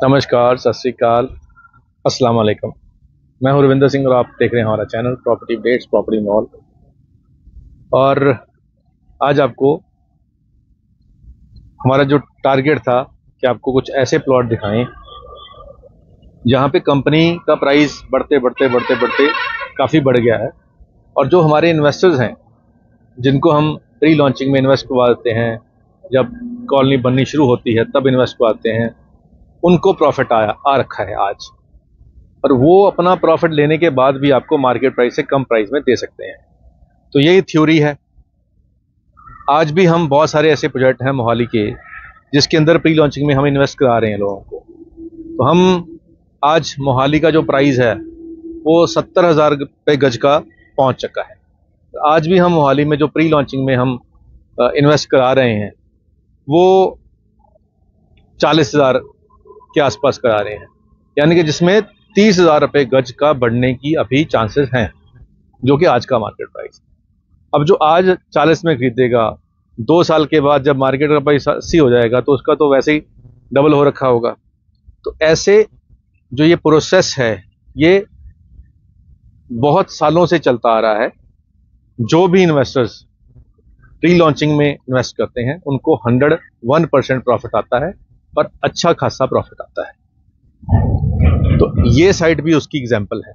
नमस्कार, सत श्री अकाल, अस्सलाम वालेकुम। मैं हूं रविंदर सिंह और आप देख रहे हैं हमारा channel property updates property mall. और आज आपको हमारा जो टारगेट था कि आपको कुछ ऐसे प्लॉट दिखाएं जहां पे कंपनी का प्राइस बढ़ते बढ़ते बढ़ते बढ़ते काफ़ी बढ़ गया है और जो हमारे इन्वेस्टर्स हैं जिनको हम प्री लॉन्चिंग में इन्वेस्ट करवाते हैं, जब कॉलोनी बननी शुरू होती है तब इन्वेस्ट करवाते हैं, उनको प्रॉफिट आ रखा है आज। और वो अपना प्रॉफिट लेने के बाद भी आपको मार्केट प्राइस से कम प्राइस में दे सकते हैं। तो यही थ्योरी है। आज भी हम बहुत सारे ऐसे प्रोजेक्ट हैं मोहाली के जिसके अंदर प्री लॉन्चिंग में हम इन्वेस्ट करा रहे हैं लोगों को। तो हम आज मोहाली का जो प्राइस है वो 70,000 रुपये गज का पहुंच चुका है। आज भी हम मोहाली में जो प्री लॉन्चिंग में हम इन्वेस्ट करा रहे हैं वो 40,000 के आसपास करा रहे हैं, यानी कि जिसमें 30,000 रुपये गज का बढ़ने की अभी चांसेस हैं, जो कि आज का मार्केट प्राइस। अब जो आज 40 में खरीदेगा, 2 साल के बाद जब मार्केट का प्राइस 80 हो जाएगा तो उसका तो वैसे ही डबल हो रखा होगा। तो ऐसे जो ये प्रोसेस है ये बहुत सालों से चलता आ रहा है। जो भी इन्वेस्टर्स प्री लॉन्चिंग में इन्वेस्ट करते हैं उनको 101% प्रॉफिट आता है और अच्छा खासा प्रॉफिट आता है। तो ये साइट भी उसकी एग्जांपल है,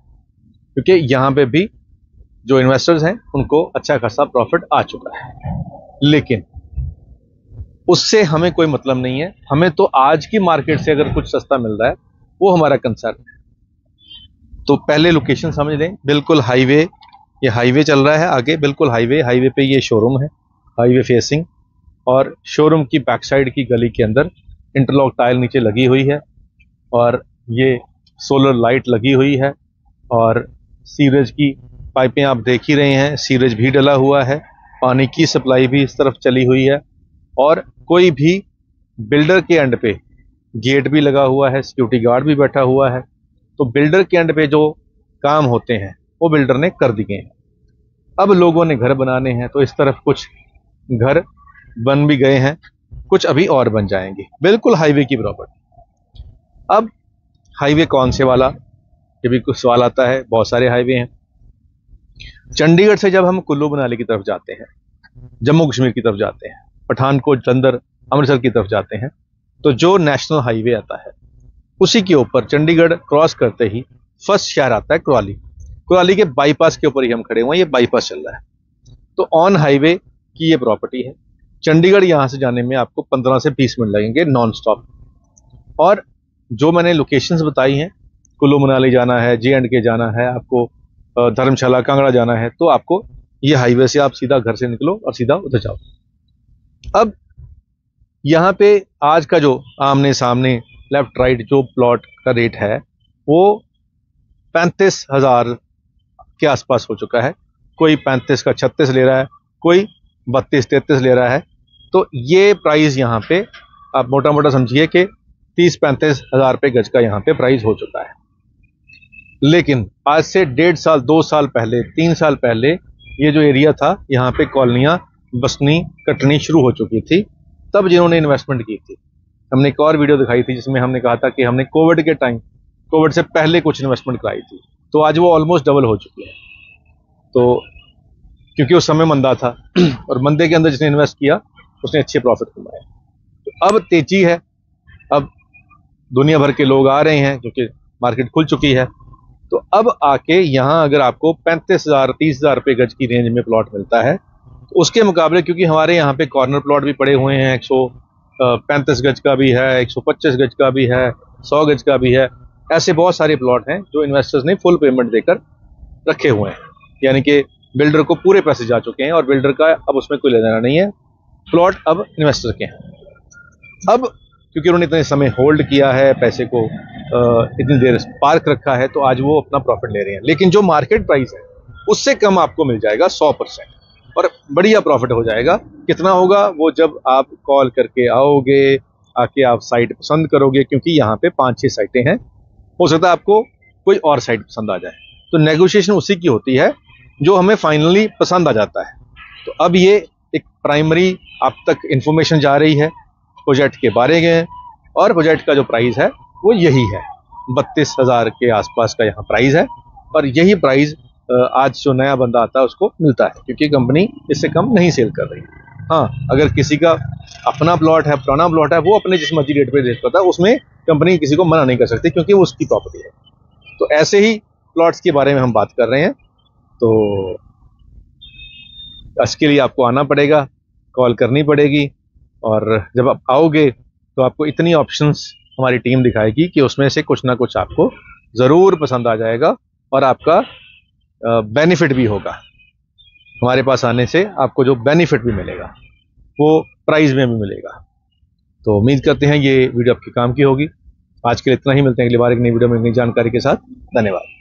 क्योंकि यहाँ पे भी जो इन्वेस्टर्स हैं उनको अच्छा खासा प्रॉफिट आ चुका है। लेकिन उससे हमें कोई मतलब नहीं है। हमें तो आज की मार्केट से अगर कुछ सस्ता मिल रहा है वो हमारा कंसर्न है। तो पहले लोकेशन समझ लें। बिल्कुल हाईवे, ये हाईवे चल रहा है आगे, बिल्कुल हाईवे पे ये शोरूम है, हाईवे फेसिंग। और शोरूम की बैक साइड की गली के अंदर इंटरलॉक टाइल नीचे लगी हुई है और ये सोलर लाइट लगी हुई है और सीवरेज की पाइपें आप देख ही रहे हैं, सीवरेज भी डला हुआ है, पानी की सप्लाई भी इस तरफ चली हुई है और कोई भी बिल्डर के एंड पे गेट भी लगा हुआ है, सिक्योरिटी गार्ड भी बैठा हुआ है। तो बिल्डर के एंड पे जो काम होते हैं वो बिल्डर ने कर दिए हैं। अब लोगों ने घर बनाने हैं तो इस तरफ कुछ घर बन भी गए हैं, कुछ अभी और बन जाएंगे, बिल्कुल हाईवे की प्रॉपर्टी। अब हाईवे कौन से वाला, ये भी कुछ सवाल आता है। बहुत सारे हाईवे हैं। चंडीगढ़ से जब हम कुल्लू मनाली की तरफ जाते हैं, जम्मू कश्मीर की तरफ जाते हैं, पठानकोट जलंधर अमृतसर की तरफ जाते हैं, तो जो नेशनल हाईवे आता है उसी के ऊपर चंडीगढ़ क्रॉस करते ही फर्स्ट शहर आता है कुराली। कुराली के बाईपास के ऊपर ही हम खड़े हुए हैं, ये बाईपास चल रहा है। तो ऑन हाईवे की ये प्रॉपर्टी है। चंडीगढ़ यहां से जाने में आपको 15 से 20 मिनट लगेंगे नॉन स्टॉप। और जो मैंने लोकेशंस बताई हैं, कुल्लू मनाली जाना है, J&K जाना है, आपको धर्मशाला कांगड़ा जाना है, तो आपको ये हाईवे से आप सीधा घर से निकलो और सीधा उधर जाओ। अब यहाँ पे आज का जो आमने सामने लेफ्ट राइट जो प्लॉट का रेट है वो 35,000 के आसपास हो चुका है। कोई 35 का 36 ले रहा है, कोई 32-33 ले रहा है। तो ये प्राइस यहाँ पे आप मोटा मोटा समझिए कि 30-35 हजार रुपये गज का यहाँ पे प्राइस हो चुका है। लेकिन आज से 1.5 साल 2 साल पहले 3 साल पहले ये जो एरिया था यहाँ पे कॉलोनियाँ बसनी कटनी शुरू हो चुकी थी। तब जिन्होंने इन्वेस्टमेंट की थी, हमने एक और वीडियो दिखाई थी जिसमें हमने कहा था कि हमने कोविड के टाइम, कोविड से पहले कुछ इन्वेस्टमेंट कराई थी, तो आज वो ऑलमोस्ट डबल हो चुकी है। तो क्योंकि उस समय मंदा था और मंदे के अंदर जिसने इन्वेस्ट किया उसने अच्छे प्रॉफिट कमाए। तो अब तेजी है, अब दुनिया भर के लोग आ रहे हैं क्योंकि मार्केट खुल चुकी है। तो अब आके यहाँ अगर आपको 35,000 30,000 रुपये गज की रेंज में प्लॉट मिलता है, तो उसके मुकाबले क्योंकि हमारे यहाँ पे कॉर्नर प्लॉट भी पड़े हुए हैं, 135 गज का भी है, 125 गज का भी है, 100 गज का भी है। ऐसे बहुत सारे प्लॉट हैं जो इन्वेस्टर्स ने फुल पेमेंट देकर रखे हुए हैं, यानी कि बिल्डर को पूरे पैसे जा चुके हैं और बिल्डर का अब उसमें कोई लेना नहीं है, प्लॉट अब इन्वेस्टर के हैं। अब क्योंकि उन्होंने इतने समय होल्ड किया है, पैसे को इतनी देर पार्क रखा है, तो आज वो अपना प्रॉफिट ले रहे हैं। लेकिन जो मार्केट प्राइस है उससे कम आपको मिल जाएगा 100% और बढ़िया प्रॉफिट हो जाएगा। कितना होगा वो जब आप कॉल करके आओगे, आके आप साइट पसंद करोगे, क्योंकि यहाँ पे 5-6 साइटें हैं, हो सकता है आपको कोई और साइट पसंद आ जाए। तो नेगोशिएशन उसी की होती है जो हमें फाइनली पसंद आ जाता है। तो अब ये एक प्राइमरी आप तक इंफॉर्मेशन जा रही है प्रोजेक्ट के बारे में, और प्रोजेक्ट का जो प्राइस है वो यही है, 32,000 के आसपास का यहाँ प्राइस है। और यही प्राइस आज जो नया बंदा आता है उसको मिलता है, क्योंकि कंपनी इससे कम नहीं सेल कर रही। हाँ, अगर किसी का अपना प्लॉट है, पुराना प्लॉट है, वो अपने जिस मर्जी रेट पे बेच पाता है, उसमें कंपनी किसी को मना नहीं कर सकती, क्योंकि वो उसकी प्रॉपर्टी है। तो ऐसे ही प्लॉट्स के बारे में हम बात कर रहे हैं। तो इसके लिए आपको आना पड़ेगा, कॉल करनी पड़ेगी, और जब आप आओगे तो आपको इतनी ऑप्शंस हमारी टीम दिखाएगी कि उसमें से कुछ ना कुछ आपको ज़रूर पसंद आ जाएगा, और आपका बेनिफिट भी होगा। हमारे पास आने से आपको जो बेनिफिट भी मिलेगा वो प्राइस में भी मिलेगा। तो उम्मीद करते हैं ये वीडियो आपके काम की होगी। आज के लिए इतना ही, मिलते हैं अगली बार एक नई वीडियो में नई जानकारी के साथ। धन्यवाद।